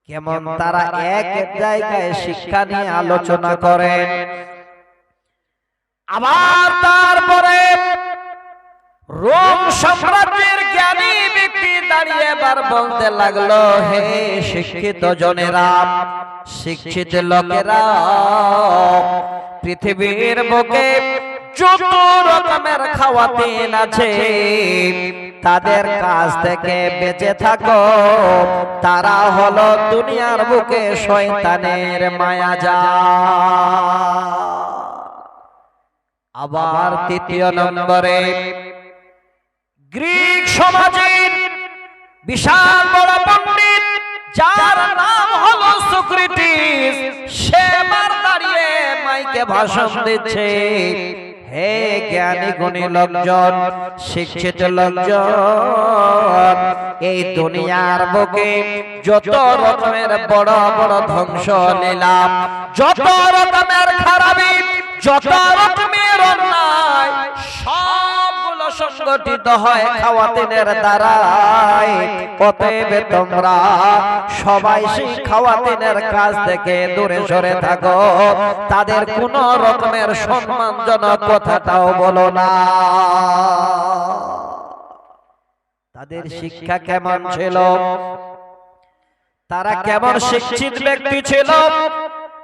কেমন তারা এক এক জায়গায় শিক্ষা নিয়ে আলোচনা করেন। আবার তারপরে রোম সাম্রাজ্যের জ্ঞানী ব্যক্তি দাঁড়িয়ে এবার বলতে লাগলো, হে শিক্ষিত জনেরা, শিক্ষিত লোকেরা, পৃথিবীর বুকে যত রকমের খাওয়াতিন আছে তাদের কাছ থেকে বেঁচে থাকো। তারা হলো দুনিয়ার বুকে শয়তানের মায়াজাল। আবার তৃতীয় নম্বরে গ্রিক সমাজের বিশাল বড় পণ্ডিত যার নাম হলো সক্রেটিস, সে বার দাঁড়িয়ে মাইকে ভাষণ দিচ্ছে, হে জ্ঞানী গুণী লোকজন, শিক্ষিত লোকজন, এই দুনিয়ার বুকে যত রকমের বড় বড় ধ্বংস লীলা, যত রকমের খারাপি, যত রকমের অন্যায়, সবগুলো সংগঠিত হয় খাওয়াতিনের দ্বারাই। অতএব তোমরা সবাই সেই খাওয়াতিনের কাছ থেকে দূরে সরে থাকো, তাদের কোন রকমের সম্মানজনক কথাটাও বলো না। তাদের শিক্ষা কেমন ছিল? তারা কেমন শিক্ষিত ব্যক্তি ছিল?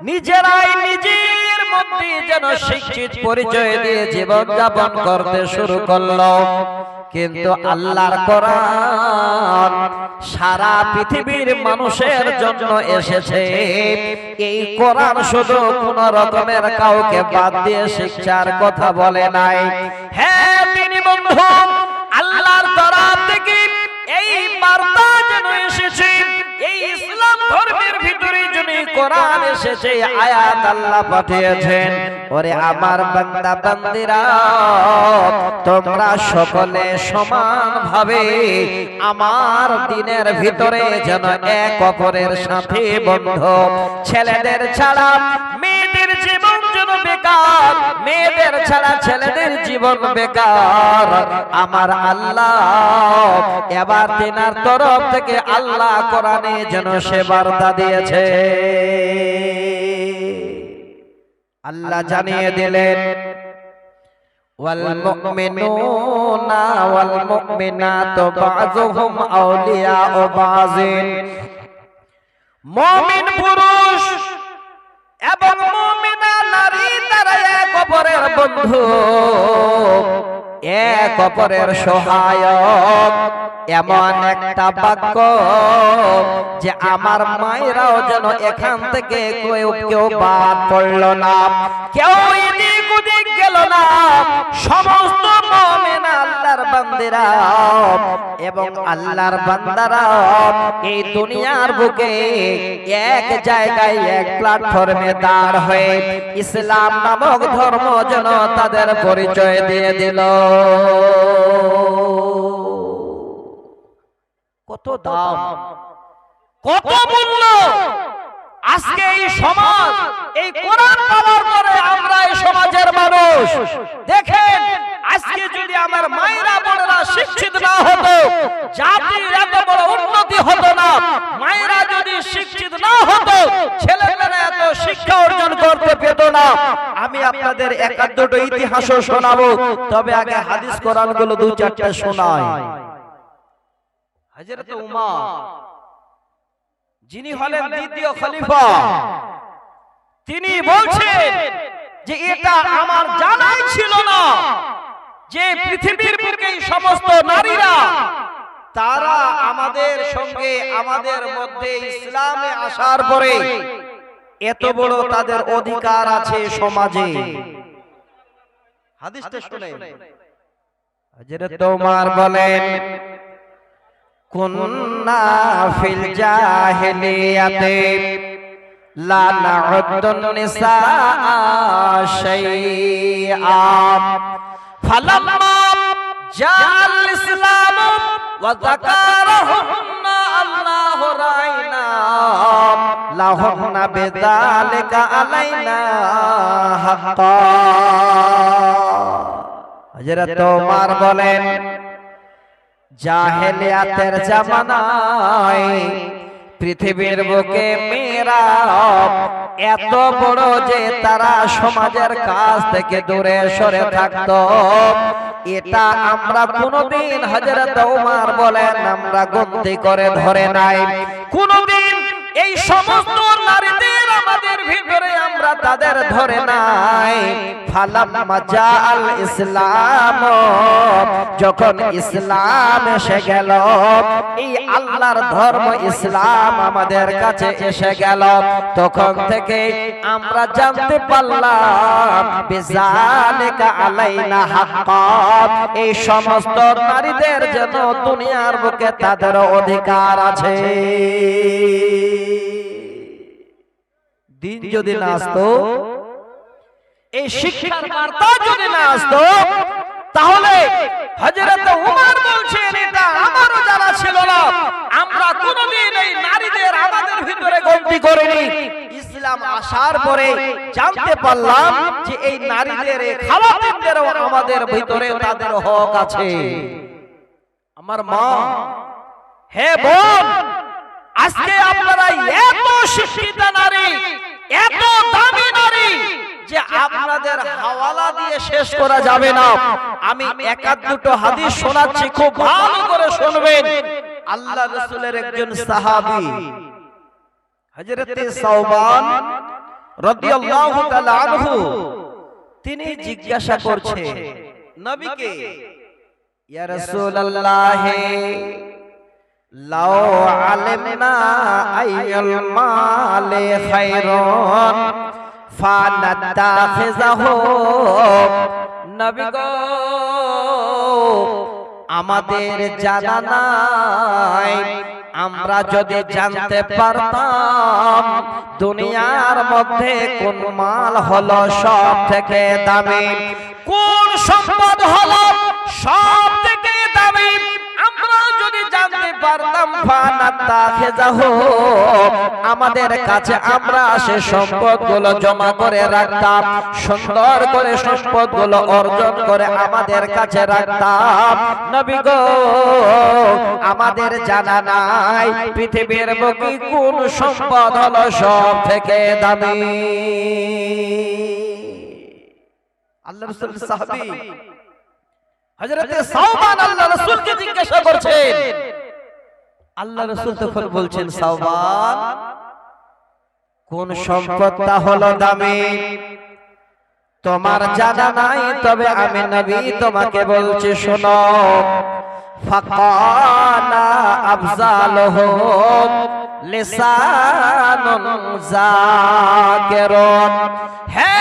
নিজেরাই নিজের মধ্যে যেন শিক্ষিত পরিচয় দিয়ে জীবন যাপন করতে শুরু করলো। কিন্তু আল্লাহর কোরআন সারা পৃথিবীর মানুষের জন্য এসেছে। এই কোরআন শুধু কোন রকমের কাউকে বাদ দিয়ে শিক্ষার কথা বলে নাই। হ্যাঁ, তিনি বন্ধু আল্লাহর তরফ থেকে এই বার্তা যেন এসেছে, এই ইসলাম ধর্মের ভিতরে যিনি কোরআন এসেছে, আয়াত আল্লাহ পাঠিয়েছেন। ওরে আমার বান্দা বান্দিরা, তোমরা সকলে সমানভাবে আমার দ্বীনের ভিতরে যেন এক অপরের সাথে বন্ধু। ছেলেদের ছাড়া মেয়েদের জীবন যেন বেকার, মেয়েদের ছাড়া ছেলেদের জীবন বেকার। আমার আল্লাহ এবার তিনার তরফ থেকে আল্লাহ কোরআনে যেন সে বার্তা দিয়েছে। আল্লাহ জানিয়ে দিলেন, ওয়াল মুমিনুনা ওয়াল মুমিনাতু বাযুহুম আউলিয়াউ বাযিন। মুমিন পুরুষ এবং মুমিনা নারী তারা এক অপরের বন্ধু, এক অপরের সহায়ক। এমন একটা বাক্য যে আমার মায়েরাও যেন এখান থেকে কেউ বাদ পড়ল না, কেউ এদিক ওদিক গেল না। সমস্ত মুমিন আল্লাহর বান্দারা এবং আল্লাহর বান্দারা এই দুনিয়ার বুকে এক জায়গায় এক প্ল্যাটফর্মে দাঁড় হয়ে ইসলাম নামক ধর্ম যেন তাদের পরিচয় দিয়ে দিল। কত দাম, কত মূল্য! আজকে এই সমাজ, এই কোরআন পাওয়ার পরে আমরা এই সমাজের মানুষ দেখেন, আজকে যদি আমার মায়েরা বোনেরা শিক্ষিত না হতো, জাতির এত বড় উন্নতি হতো না। মায়েরা যদি শিক্ষিত না হতো, ছেলেমেয়েরা এত শিক্ষা অর্জন করতে পেত না। আমি আপনাদের এক দুটো ইতিহাসও শোনাবো, তবে আগে হাদিস কোরআন গুলো দু চারটা শোনাই। হযরত উমর, যিনি হলেন দ্বিতীয় খলিফা, তিনি বলছেন যে এটা আমার জানাই ছিল না যে পৃথিবীর বুকে সমস্ত নারীরা তারা আমাদের সঙ্গে, আমাদের মধ্যে ইসলামে আসার পরে এত বড় তাদের অধিকার আছে সমাজে। হাদিসটা শুনেন। হযরত উমর বলেন, কুন্না ফিল জাহিলিয়াতে লা নাউদ্দুন নিসা শাইআ ফালাম্মা জাআল ইসলাম ওয়া যাকারাহুন্না আল্লাহু রাইনা লাহুন্না বিযালিকা আলাইনা হাক্কা। হযরত ওমর বলেন, জাহেলিয়াতের জামানায় পৃথিবীর বুকে মেয়েরা এত বড় যে তারা সমাজের কাছ থেকে দূরে সরে থাকতো, এটা আমরা কোনদিন হযরত ওমর বলেন আমরা গন্তি করে ধরে নাই। কোনদিন এই সমস্ত নারীদের আমাদের ভিতরে আমরা তাদের ধরে নাই। ফালাম্মা জাআল ইসলাম, যখন ইসলাম এসে গেল, এই আল্লাহর ধর্ম ইসলাম আমাদের কাছে এসে গেল, তখন থেকে আমরা জানতে পারলাম বিযালিকা আলাইনা হাক্কাত, এই সমস্ত নারীদের জন্য দুনিয়ার বুকে তাদের অধিকার আছে। দিন যদি না আসতো, এই শিক্ষার বার্তা যদি না আসতো, তাহলে হযরত ওমর বলছেন এটা আমারও জানা ছিল না, আমরা কোনদিন এই নারীদের আমাদের ভিতরে গন্তি করিনি। ইসলাম আসার পরে জানতে পারলাম যে এই নারীদের খাওয়াতিনদেরও আমাদের ভিতরে তাদের হক আছে। আমার মা, হে বোন, আজকে আপনারা এত শিক্ষিত নারী, এত দামি নারী যে আপনাদের হাওয়ালা দিয়ে শেষ করা যাবে না। আমি এক দুটো হাদিস শোনাচ্ছি, খুব ভালো করে শুনবেন। আল্লাহ রাসূলের একজন সাহাবী হযরত সাওবান রাদিয়াল্লাহু তাআলা আনহু, তিনি জিজ্ঞাসা করছে নবীকে, ইয়া রাসূলুল্লাহ, লাউ আলিমনা আইয়াল মালে খায়রুন ফানাত্তাখিযাহু, নবী গো আমাদের জানা নাই, আমরা যদি জানতে পারতাম দুনিয়ার মধ্যে কোন মাল হলো সব থেকে দামি, কোন সম্পদ হলো সব থেকে দামি, আমরা যদি জানতে পারতাম ফানাত্তাখিযাহু, আমাদের কাছে আমরা সে সম্পদগুলো জমা করে রাখতাম, সুন্দর করে সম্পদগুলো অর্জন করে আমাদের কাছে রাখতাম। নবী গো আমাদের জানা নাই পৃথিবীর বুকে কোন সম্পদ হলো সব থেকে দামি। আল্লাহ রাসূল সাহাবী হযরত সাওবান আল্লাহ রাসূলকে জিজ্ঞাসা করছেন, আল্লাহ রাসূল তখন বলছেন, সাওবান কোন সম্পদটা হলো দামি তোমার জানা নাই, তবে আমি নবী তোমাকে বলছি শোনো। ফাকানা আফজালুহু লিসানুন যাকিরুন, হে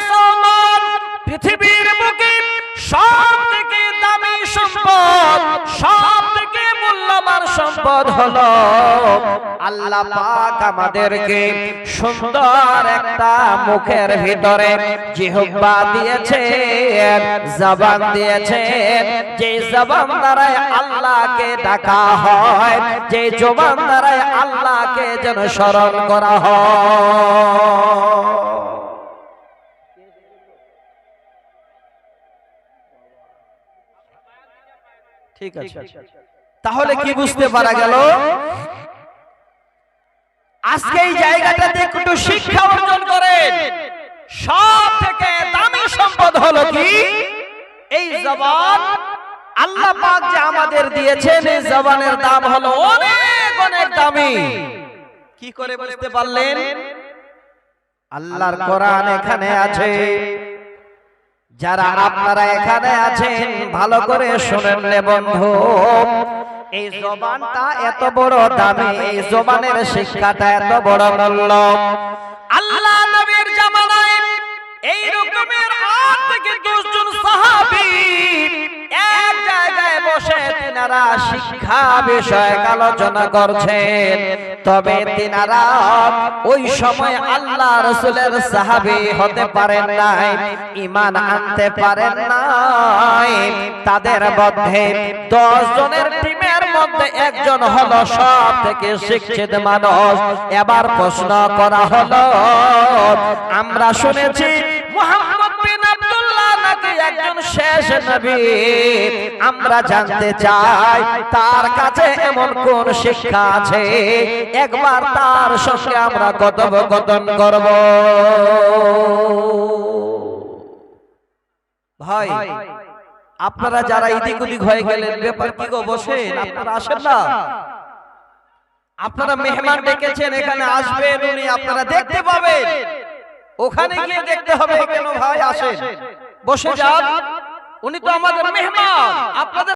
সাওবান পৃথিবীর বুকে সব থেকে দামি সম্পদ, সব থেকে মূল্যবান সম্পদ হলো আল্লাহ পাক আমাদেরকে সুন্দর একটা মুখের ভিতরে জিহ্বা দিয়েছেন, জবান দিয়েছেন, যে জবান দ্বারায় আল্লাহকে ডাকা হয়, যে জবান দ্বারায় আল্লাহকে যেন স্মরণ করা হয়। ঠিক আছে, তাহলে কি বুঝতে পারা গেল? আজকে এই জায়গাটাতে একটু শিক্ষা অর্জন করেন। সব থেকে দামি সম্পদ হলো কি? এই জবান। আল্লাহ পাক যে আমাদের দিয়েছেন, এই জবানের দাম হলো অনেক অনেক দামি। কি করে বুঝতে পারলেন? আল্লাহর কোরআন এখানে আছে, যারা আপনারা এখানে আছেন ভালো করে শুনেন রে বন্ধু, এই জবানটা এত বড় দামি, এই জবানের শিক্ষাটা এত বড় মূল্য। আল্লাহ নবীর জামানায় এই রকমের 8 থেকে 10 জন সাহাবী এক জায়গায় বসে তিনারা শিক্ষা বিষয়ে আলোচনা করছেন। তবে তিনারা ওই সময় আল্লাহ রাসূলের সাহাবী হতে পারেন নাই, ঈমান আনতে পারেন নাই। তাদের মধ্যে 10 জনের টিমের মধ্যে একজন হলো সব থেকে শিক্ষিত মানুষ। এবার প্রশ্ন করা হলো, আমরা শুনেছি মুহাম্মদ বিন আব্দুল্লাহ নাকি একজন শেখ শেষ নবী, আমরা জানতে চাই তার কাছে এমন কোন শিক্ষা আছে, একবার তার সঙ্গে আমরা কথোপকথন করব। ভাই আপনারা যারা ইদিক উদিক হয়ে গেলেন, ব্যাপার কি গো, বসেন, আপনারা আসেন না? আপনারা মেহমান ডেকেছেন, এখানে আসবেন উনি, আপনারা দেখতে পাবেন, ওখানে গিয়ে দেখতে হবে কেন? ভাই আসেন, বসে যান, উনি তো আমাদের মেহমান, আপনাদের